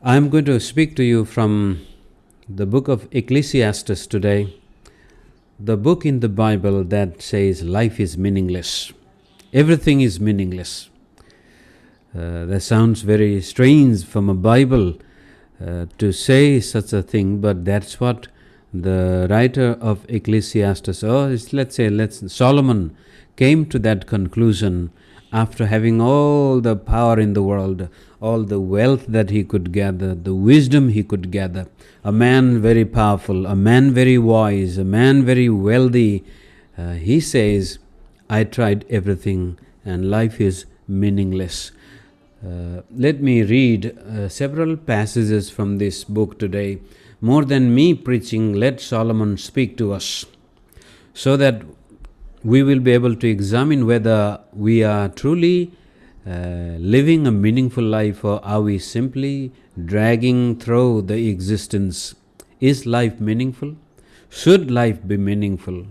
I am going to speak to you from the book of Ecclesiastes today, the book in the Bible that says life is meaningless. Everything is meaningless. That sounds very strange from a Bible to say such a thing, but that's what the writer of Ecclesiastes, Solomon came to that conclusion after having all the power in the world, all the wealth that he could gather, the wisdom he could gather, a man very powerful, a man very wise, a man very wealthy. He says, I tried everything and life is meaningless. Let me read several passages from this book today. More than me preaching, let Solomon speak to us so that we will be able to examine whether we are truly living a meaningful life, or are we simply dragging through the existence. Is life meaningful? Should life be meaningful?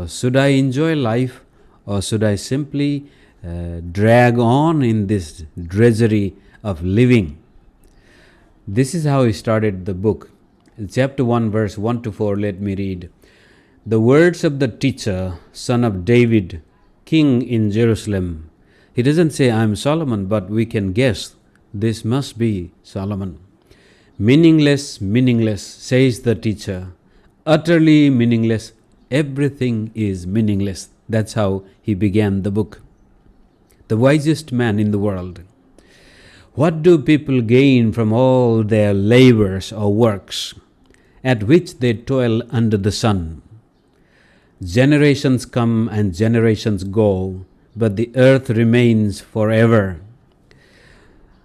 Should I enjoy life, or should I simply drag on in this drudgery of living? This is how he started the book. In chapter 1, verse 1 to 4, let me read. The words of the teacher, son of David, king in Jerusalem. He doesn't say, I am Solomon, but we can guess this must be Solomon. Meaningless, meaningless, says the teacher. Utterly meaningless. Everything is meaningless. That's how he began the book. The wisest man in the world. What do people gain from all their labors or works, at which they toil under the sun? Generations come and generations go, but the earth remains forever.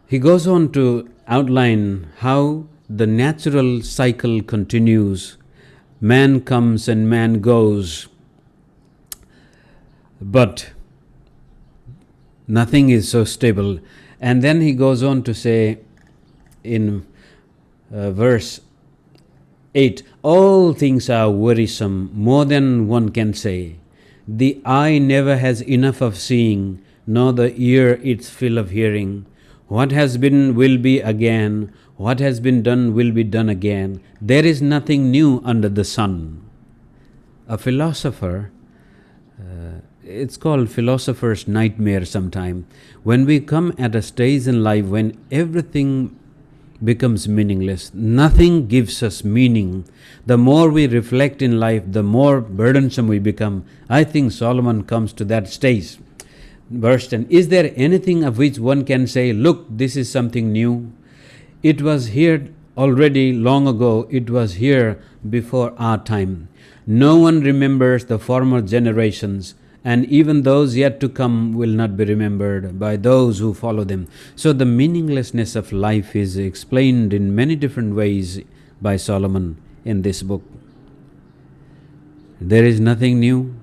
He goes on to outline how the natural cycle continues. Man comes and man goes, but nothing is so stable. And then he goes on to say in verse 8, all things are wearisome, more than one can say. The eye never has enough of seeing, nor the ear its fill of hearing. What has been will be again, what has been done will be done again. There is nothing new under the sun. A philosopher, it's called philosopher's nightmare sometime. When we come at a stage in life when everything becomes meaningless, nothing gives us meaning. The more we reflect in life, the more burdensome we become. I think Solomon comes to that stage. Verse 10, is there anything of which one can say, look, this is something new? It was here already long ago. It was here before our time. No one remembers the former generations, and even those yet to come will not be remembered by those who follow them. So the meaninglessness of life is explained in many different ways by Solomon in this book. There is nothing new,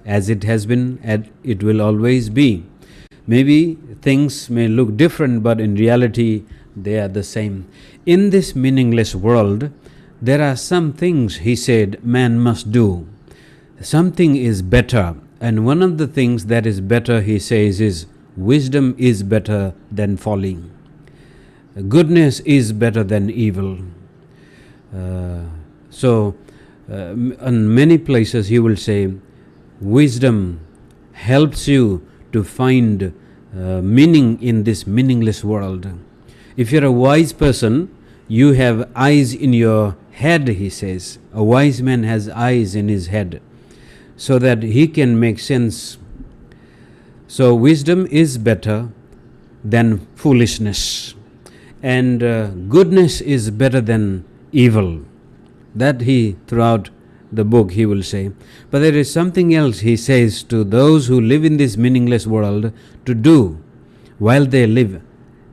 as it has been, and it will always be. Maybe things may look different, but in reality they are the same. In this meaningless world, there are some things, he said, man must do. Something is better. And one of the things that is better, he says, is wisdom is better than folly. Goodness is better than evil. So, in many places he will say, wisdom helps you to find meaning in this meaningless world. If you're a wise person, you have eyes in your head, he says. A wise man has eyes in his head, so that he can make sense. So wisdom is better than foolishness, and goodness is better than evil. That he, throughout the book, he will say. But there is something else he says to those who live in this meaningless world to do while they live,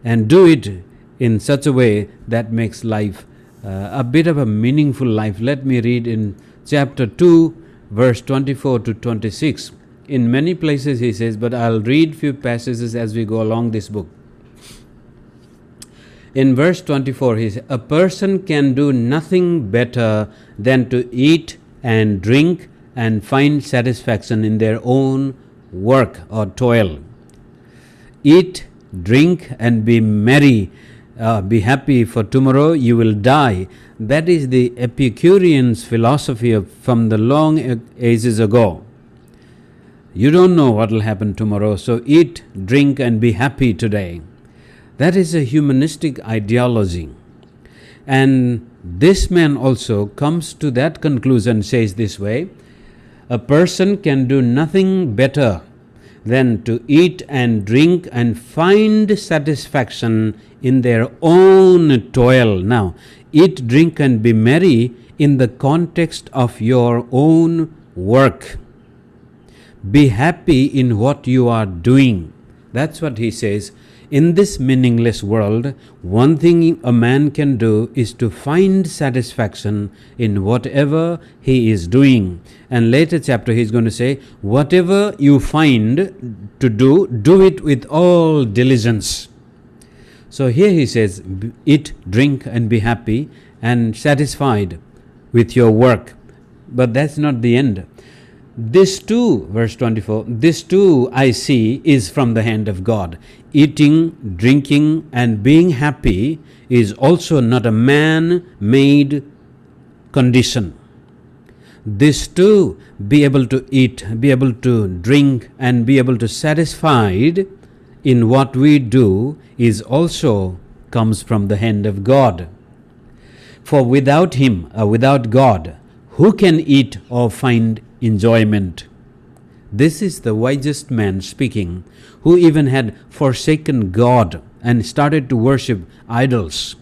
and do it in such a way that makes life a bit of a meaningful life. Let me read in chapter 2, verse 24 to 26. In many places he says, but I'll read few passages as we go along this book. In verse 24 he says, a person can do nothing better than to eat and drink and find satisfaction in their own work or toil. Eat, drink and be merry Be happy, for tomorrow you will die. That is the Epicurean's philosophy from the long ages ago. You don't know what will happen tomorrow, so eat, drink, and be happy today. That is a humanistic ideology. And this man also comes to that conclusion, says this way: a person can do nothing better than to eat and drink and find satisfaction in their own toil. Now, eat, drink, and be merry in the context of your own work. Be happy in what you are doing. That's what he says. In this meaningless world, one thing a man can do is to find satisfaction in whatever he is doing. And later chapter he is going to say, whatever you find to do, do it with all diligence. So here he says, eat, drink, and be happy and satisfied with your work. But that's not the end. This too, verse 24, this too I see is from the hand of God. Eating, drinking, and being happy is also not a man-made condition. This too, be able to eat, be able to drink, and be able to satisfied in what we do is also comes from the hand of God. For without Him, without God, who can eat or find enjoyment? This is the wisest man speaking, who even had forsaken God and started to worship idols.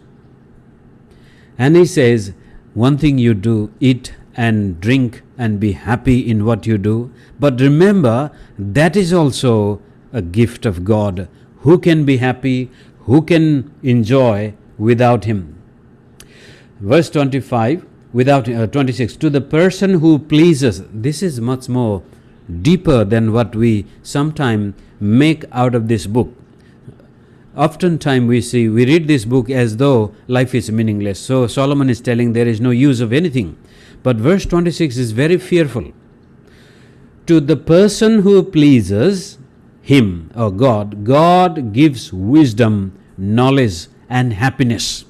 And he says, one thing you do, eat and drink and be happy in what you do. But remember, that is also a gift of God. Who can be happy? Who can enjoy without Him? Verse 25, 26, to the person who pleases. This is much more deeper than what we sometimes make out of this book. Oftentimes we read this book as though life is meaningless. So Solomon is telling there is no use of anything. But verse 26 is very fearful. To the person who pleases Him, or God, God gives wisdom, knowledge, and happiness.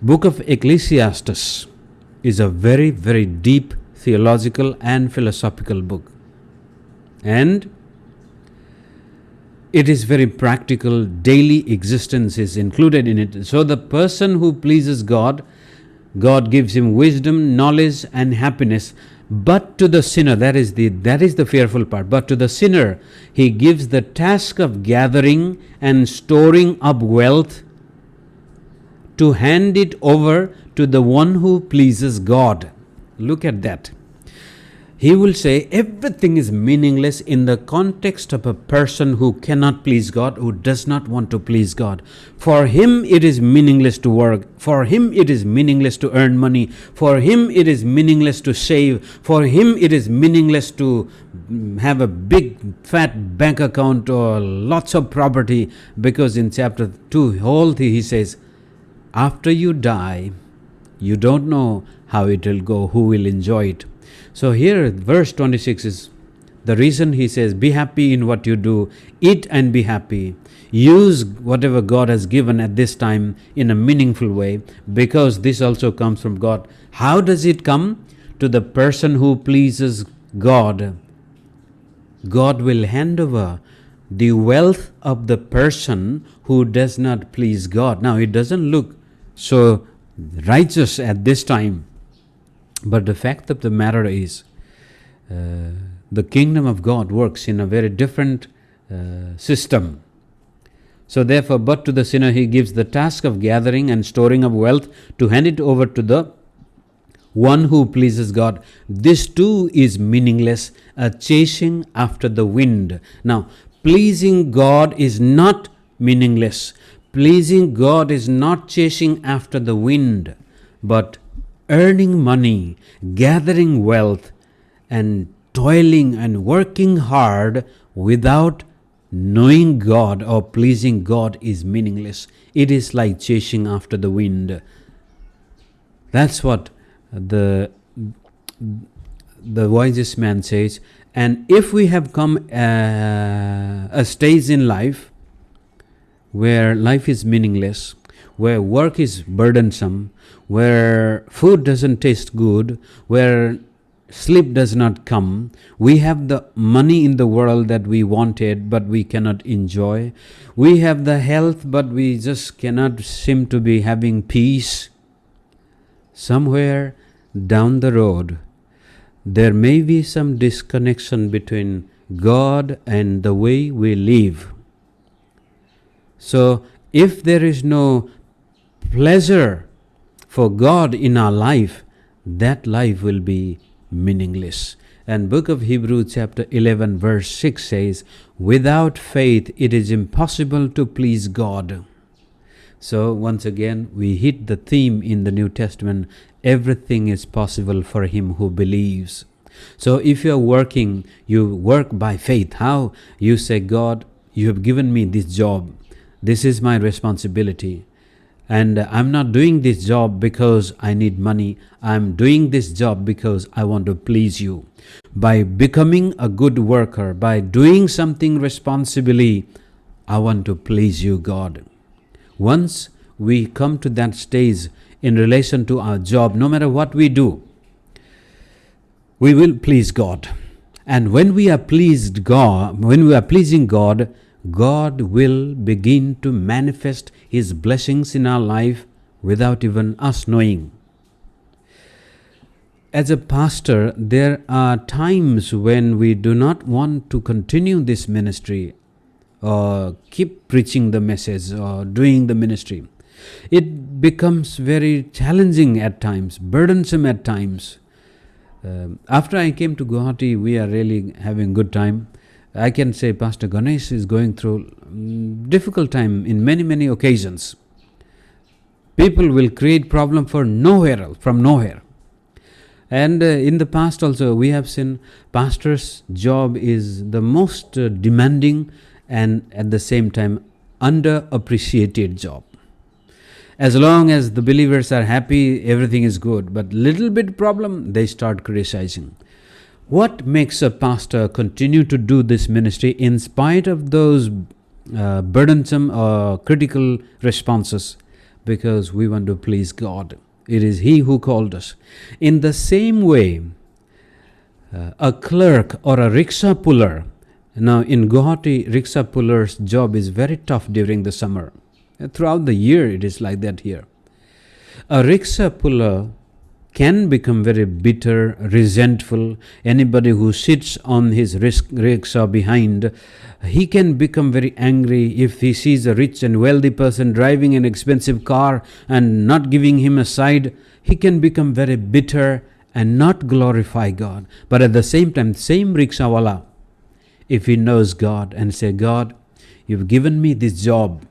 Book of Ecclesiastes is a very, very deep theological and philosophical book. And it is very practical. Daily existence is included in it. So the person who pleases God, God gives him wisdom, knowledge, and happiness. But to the sinner, that is the fearful part. But to the sinner, He gives the task of gathering and storing up wealth, to hand it over to the one who pleases God. Look at that. He will say everything is meaningless in the context of a person who cannot please God, who does not want to please God. For him it is meaningless to work. For him it is meaningless to earn money. For him it is meaningless to save. For him it is meaningless to have a big fat bank account or lots of property, because in chapter 2 whole thing he says, after you die, you don't know how it will go, who will enjoy it. So here verse 26 is the reason he says, be happy in what you do, eat and be happy. Use whatever God has given at this time in a meaningful way, because this also comes from God. How does it come? To the person who pleases God, God will hand over the wealth of the person who does not please God. Now it doesn't look so righteous at this time, but the fact of the matter is the kingdom of God works in a very different system. So therefore, but to the sinner He gives the task of gathering and storing up wealth, to hand it over to the one who pleases God. This too is meaningless, a chasing after the wind. Now, pleasing God is not meaningless. Pleasing God is not chasing after the wind, but earning money, gathering wealth, and toiling and working hard without knowing God or pleasing God is meaningless. It is like chasing after the wind. That's what the wisest man says. And if we have come a stage in life where life is meaningless, where work is burdensome, where food doesn't taste good, where sleep does not come, we have the money in the world that we wanted but we cannot enjoy, we have the health but we just cannot seem to be having peace. Somewhere down the road, there may be some disconnection between God and the way we live. So, if there is no pleasure for God in our life, that life will be meaningless. And book of Hebrews chapter 11 verse 6 says, without faith it is impossible to please God. So once again we hit the theme in the New Testament, everything is possible for him who believes. So if you are working, you work by faith. How? You say, God, you have given me this job. This is my responsibility. And I'm not doing this job because I need money. I'm doing this job because I want to please you. By becoming a good worker, by doing something responsibly, I want to please you, God. Once we come to that stage in relation to our job, no matter what we do, we will please God. And when we are pleasing God, God will begin to manifest His blessings in our life without even us knowing. As a pastor, there are times when we do not want to continue this ministry or keep preaching the message or doing the ministry. It becomes very challenging at times, burdensome at times. After I came to Guwahati, we are really having good time. I can say Pastor Ganesh is going through difficult time in many occasions. People will create problem from nowhere. And in the past also we have seen pastor's job is the most demanding and at the same time underappreciated job. As long as the believers are happy, everything is good. But little bit problem, they start criticizing. What makes a pastor continue to do this ministry in spite of those burdensome or critical responses? Because we want to please God. It is He who called us. In the same way, a clerk or a rickshaw puller, now in Guwahati, rickshaw puller's job is very tough during the summer. Throughout the year it is like that here. A rickshaw puller can become very bitter, resentful. Anybody who sits on his rickshaw behind, he can become very angry if he sees a rich and wealthy person driving an expensive car and not giving him a side. He can become very bitter and not glorify God. But at the same time, same rickshawala, if he knows God and say, God, you've given me this job.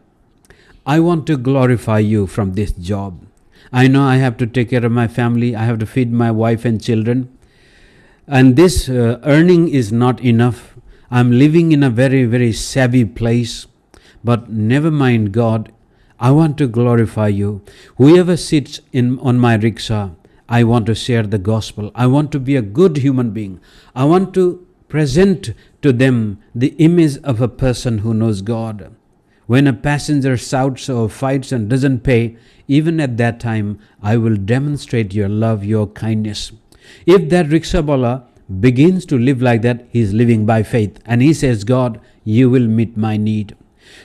I want to glorify you from this job. I know I have to take care of my family. I have to feed my wife and children. And this earning is not enough. I'm living in a very savvy place. But never mind, God. I want to glorify you. Whoever sits on my rickshaw, I want to share the gospel. I want to be a good human being. I want to present to them the image of a person who knows God. When a passenger shouts or fights and doesn't pay, even at that time, I will demonstrate your love, your kindness. If that rickshawala begins to live like that, he is living by faith. And he says, God, you will meet my need.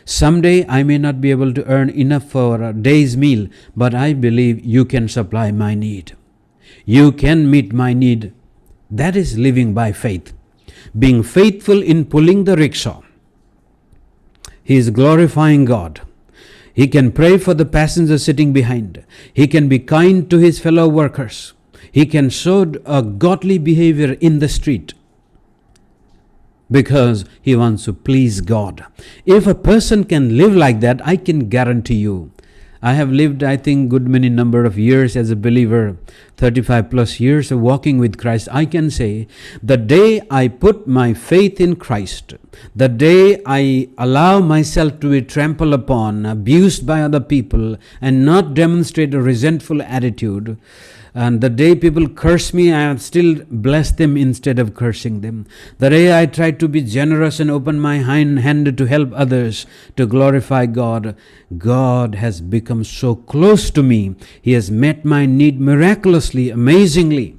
Someday I may not be able to earn enough for a day's meal, but I believe you can supply my need. You can meet my need. That is living by faith. Being faithful in pulling the rickshaw. He is glorifying God. He can pray for the passenger sitting behind. He can be kind to his fellow workers. He can show a godly behavior in the street because he wants to please God. If a person can live like that, I can guarantee you. I have lived, I think, good many number of years as a believer. 35 plus years of walking with Christ, I can say the day I put my faith in Christ, the day I allow myself to be trampled upon, abused by other people, and not demonstrate a resentful attitude, and the day people curse me, I still bless them instead of cursing them. The day I try to be generous and open my hand to help others, to glorify God, God has become so close to me. He has met my need miraculously, amazingly.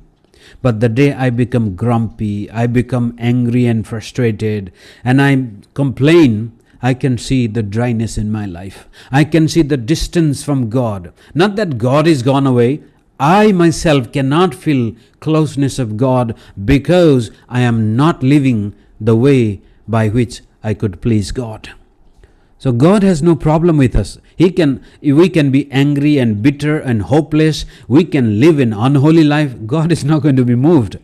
But the day I become grumpy, I become angry and frustrated, and I complain, I can see the dryness in my life. I can see the distance from God. Not that God is gone away. I myself cannot feel closeness of God because I am not living the way by which I could please God. So God has no problem with us. We can be angry and bitter and hopeless. We can live an unholy life. God is not going to be moved.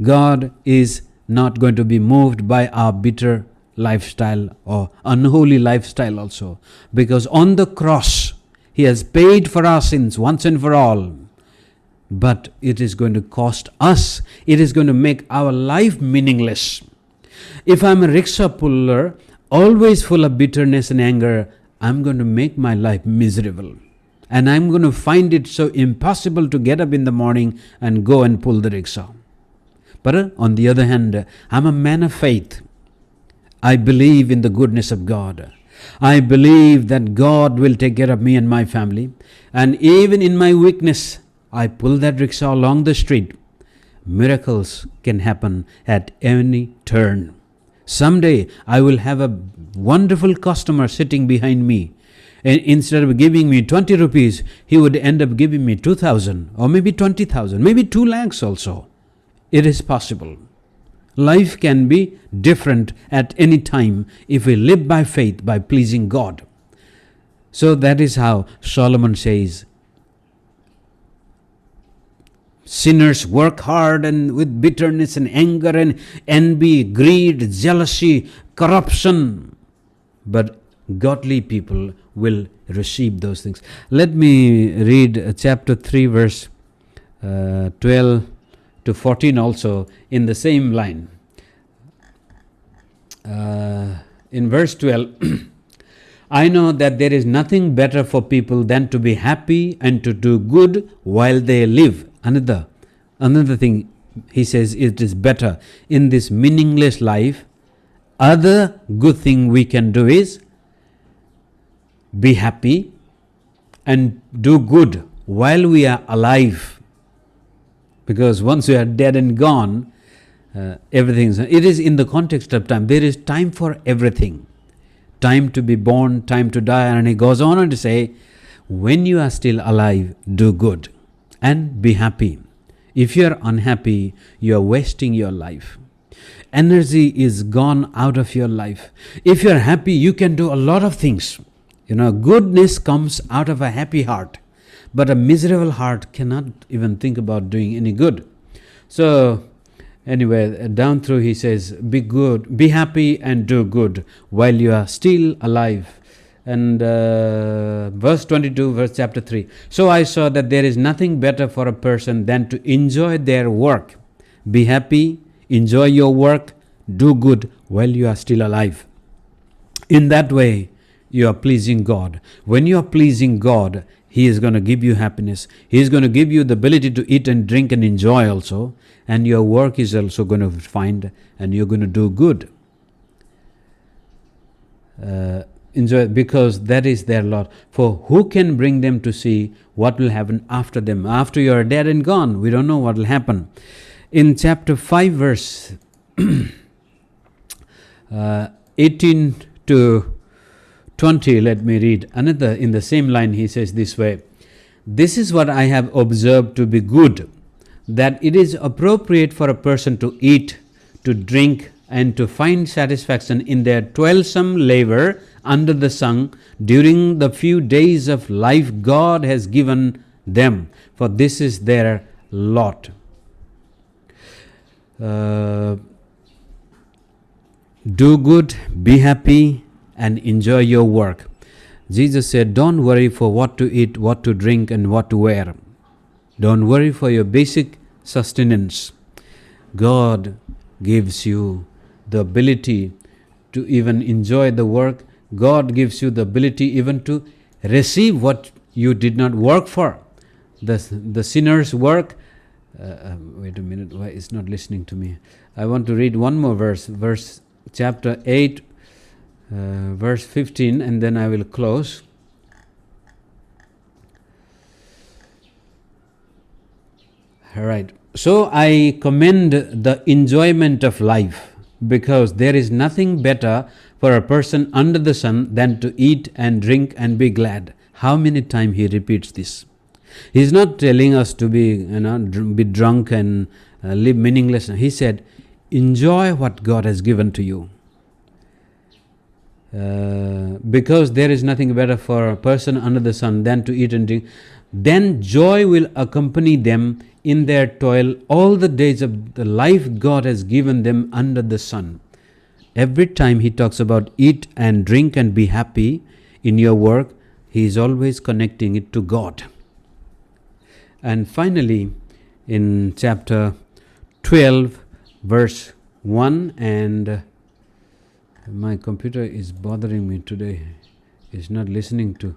God is not going to be moved by our bitter lifestyle or unholy lifestyle also. Because on the cross, He has paid for our sins once and for all. But it is going to cost us. It is going to make our life meaningless. If I'm a rickshaw puller, always full of bitterness and anger, I'm going to make my life miserable. And I'm going to find it so impossible to get up in the morning and go and pull the rickshaw. But on the other hand, I'm a man of faith. I believe in the goodness of God. I believe that God will take care of me and my family. And even in my weakness, I pull that rickshaw along the street. Miracles can happen at any turn. Someday I will have a wonderful customer sitting behind me. And instead of giving me 20 rupees, he would end up giving me 2,000 or maybe 20,000, maybe 2 lakhs also. It is possible. Life can be different at any time if we live by faith, by pleasing God. So that is how Solomon says, sinners work hard and with bitterness and anger and envy, greed, jealousy, corruption. But godly people will receive those things. Let me read chapter 3 verse 12 to 14 also in the same line. In verse 12, I know that there is nothing better for people than to be happy and to do good while they live. Another thing he says, it is better in this meaningless life. Other good thing we can do is be happy and do good while we are alive. Because once we are dead and gone, it is in the context of time. There is time for everything. Time to be born, time to die. And he goes on to say, when you are still alive, do good and be happy. If you are unhappy, you are wasting your life. Energy is gone out of your life. If you are happy, you can do a lot of things. Goodness comes out of a happy heart. But a miserable heart cannot even think about doing any good. So anyway, down through he says, be good, be happy and do good while you are still alive. And verse 22, verse chapter 3. So I saw that there is nothing better for a person than to enjoy their work. Be happy, enjoy your work, do good while you are still alive. In that way, you are pleasing God. When you are pleasing God, He is going to give you happiness. He is going to give you the ability to eat and drink and enjoy also. And your work is also going to find, and you're going to do good. Enjoy, because that is their lot. For who can bring them to see what will happen after them? After you are dead and gone, we don't know what will happen. In chapter 5 verse 18 to 20, let me read another. In the same line he says this way, this is what I have observed to be good, that it is appropriate for a person to eat, to drink, and to find satisfaction in their toilsome labor under the sun during the few days of life God has given them, for this is their lot. Do good, be happy, and enjoy your work. Jesus said, don't worry for what to eat, what to drink, and what to wear. Don't worry for your basic sustenance. God gives you the ability to even enjoy the work. God gives you the ability even to receive what you did not work for. The sinner's work. Wait a minute, why is not listening to me? I want to read one more verse chapter 8, verse 15, and then I will close. All right. So I commend the enjoyment of life, because there is nothing better for a person under the sun than to eat and drink and be glad. How many times he repeats this? He's not telling us to be drunk and live meaningless. He said, enjoy what God has given to you. Because there is nothing better for a person under the sun than to eat and drink. Then joy will accompany them in their toil all the days of the life God has given them under the sun. Every time he talks about eat and drink and be happy in your work, he is always connecting it to God. And finally, in chapter 12, verse 1, and my computer is bothering me today. It's not listening to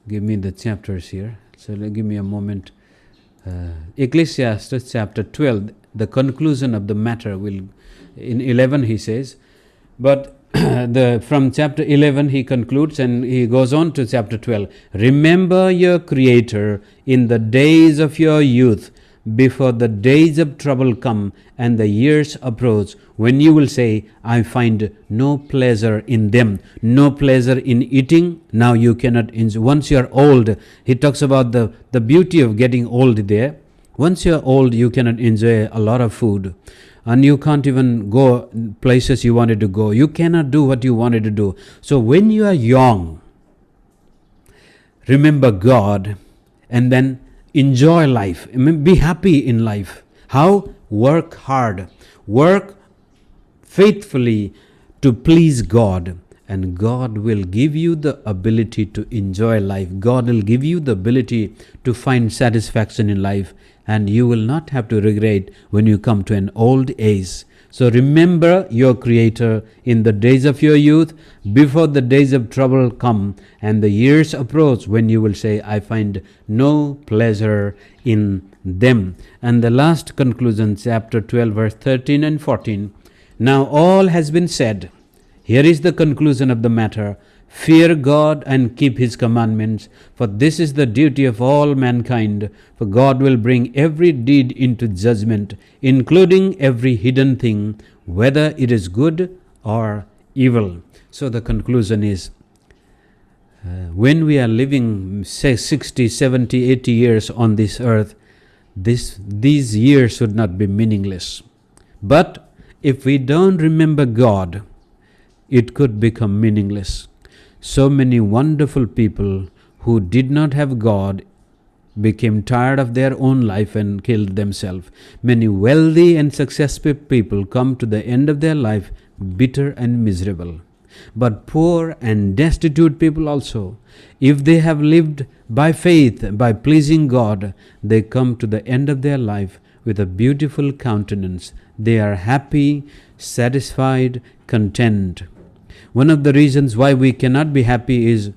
give me the chapters here. So give me a moment. Ecclesiastes chapter 12, the conclusion of the matter will, in 11 he says, but from chapter 11 he concludes and he goes on to chapter 12. Remember your Creator in the days of your youth, before the days of trouble come and the years approach, when you will say, I find no pleasure in them. No pleasure in eating. Now you cannot enjoy. Once you are old, he talks about the beauty of getting old there. Once you are old, you cannot enjoy a lot of food. And you can't even go places you wanted to go. You cannot do what you wanted to do. So when you are young, remember God and then enjoy life. Be happy in life. How? Work hard. Work faithfully to please God. And God will give you the ability to enjoy life. God will give you the ability to find satisfaction in life. And you will not have to regret when you come to an old age. So remember your Creator in the days of your youth, before the days of trouble come and the years approach, when you will say, I find no pleasure in them. And the last conclusion, chapter 12, verse 13 and 14. Now all has been said. Here is the conclusion of the matter. Fear God and keep His commandments, for this is the duty of all mankind. For God will bring every deed into judgment, including every hidden thing, whether it is good or evil. So the conclusion is, when we are living, say, 60, 70, 80 years on this earth, these years should not be meaningless. But if we don't remember God, it could become meaningless. So many wonderful people who did not have God became tired of their own life and killed themselves. Many wealthy and successful people come to the end of their life bitter and miserable. But poor and destitute people also, if they have lived by faith, by pleasing God, they come to the end of their life with a beautiful countenance. They are happy, satisfied, content. One of the reasons why we cannot be happy is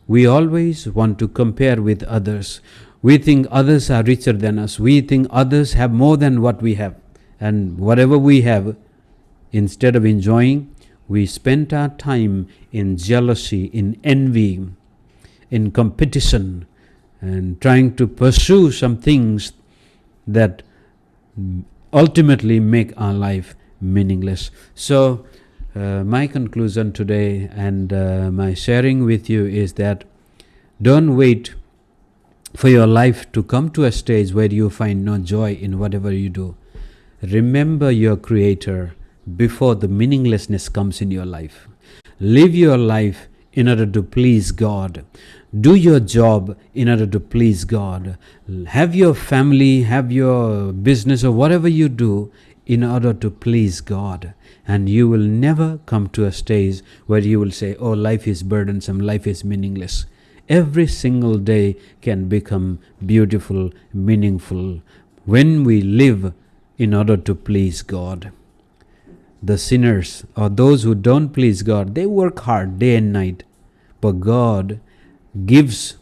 we always want to compare with others. We think others are richer than us. We think others have more than what we have. And whatever we have, instead of enjoying, we spend our time in jealousy, in envy, in competition, and trying to pursue some things that ultimately make our life meaningless. So, my conclusion today and my sharing with you is that don't wait for your life to come to a stage where you find no joy in whatever you do. Remember your Creator before the meaninglessness comes in your life. Live your life in order to please God. Do your job in order to please God. Have your family, have your business or whatever you do in order to please God. And you will never come to a stage where you will say, oh, life is burdensome, life is meaningless. Every single day can become beautiful, meaningful when we live in order to please God. The sinners or those who don't please God, they work hard day and night. But God gives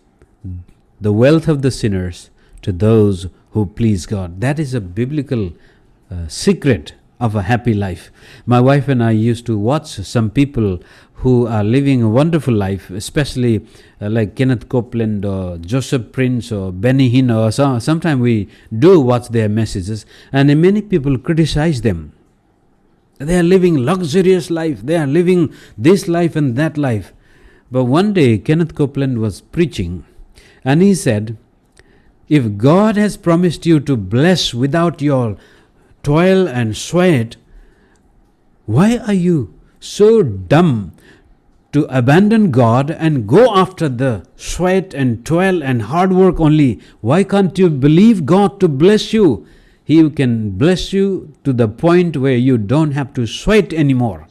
the wealth of the sinners to those who please God. That is a biblical secret of a happy life. My wife and I used to watch some people who are living a wonderful life, especially like Kenneth Copeland or Joseph Prince or Benny Hinn, or sometimes we do watch their messages, and many people criticize them. They are living luxurious life, they are living this life and that life. But one day Kenneth Copeland was preaching, and he said, if God has promised you to bless without your toil and sweat, why are you so dumb to abandon God and go after the sweat and toil and hard work only? Why can't you believe God to bless you? He can bless you to the point where you don't have to sweat anymore.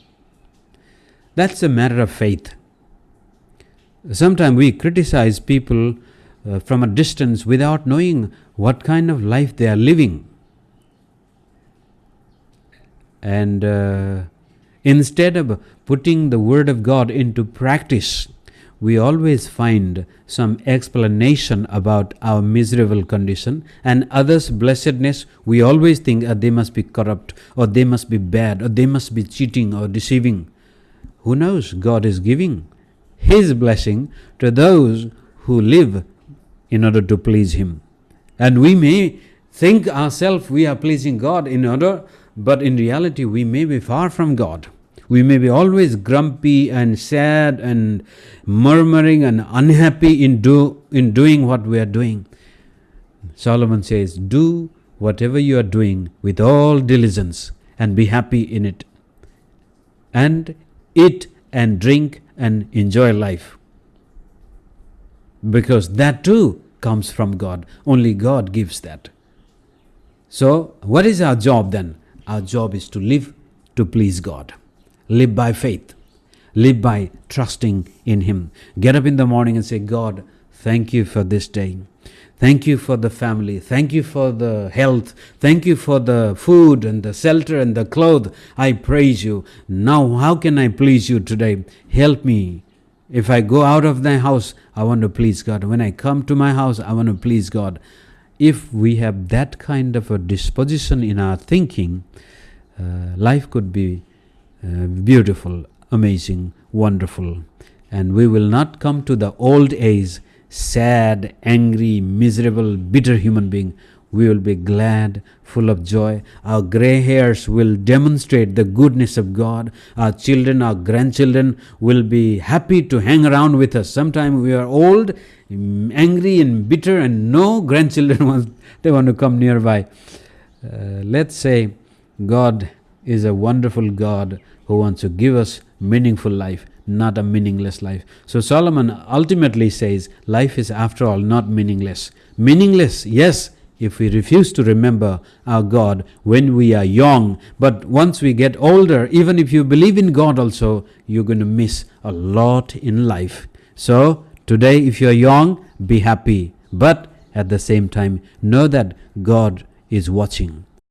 That's a matter of faith. Sometimes we criticize people from a distance without knowing what kind of life they are living. And instead of putting the Word of God into practice, we always find some explanation about our miserable condition and others' blessedness. We always think they must be corrupt, or they must be bad, or they must be cheating or deceiving. Who knows? God is giving His blessing to those who live in order to please Him. And we may think ourselves we are pleasing God in order, but in reality we may be far from God. We may be always grumpy and sad and murmuring and unhappy in doing what we are doing. Solomon says, do whatever you are doing with all diligence and be happy in it. And eat and drink and enjoy life. Because that too comes from God. Only God gives that. So, what is our job then? Our job is to live to please God. Live by faith. Live by trusting in Him. Get up in the morning and say, God, thank you for this day. Thank you for the family. Thank you for the health. Thank you for the food and the shelter and the clothes. I praise you. Now, how can I please you today? Help me. If I go out of my house, I want to please God. When I come to my house, I want to please God. If we have that kind of a disposition in our thinking, life could be beautiful, amazing, wonderful. And we will not come to the old age sad, angry, miserable, bitter human being. We will be glad, full of joy. Our gray hairs will demonstrate the goodness of God. Our children, our grandchildren will be happy to hang around with us. Sometimes we are old, angry and bitter, and no grandchildren they want to come nearby. Let's say God is a wonderful God who wants to give us meaningful life, not a meaningless life. So Solomon ultimately says, life is after all not meaningless. Meaningless, yes, if we refuse to remember our God when we are young. But once we get older, even if you believe in God also, you're going to miss a lot in life. So today, if you're young, be happy. But at the same time, know that God is watching.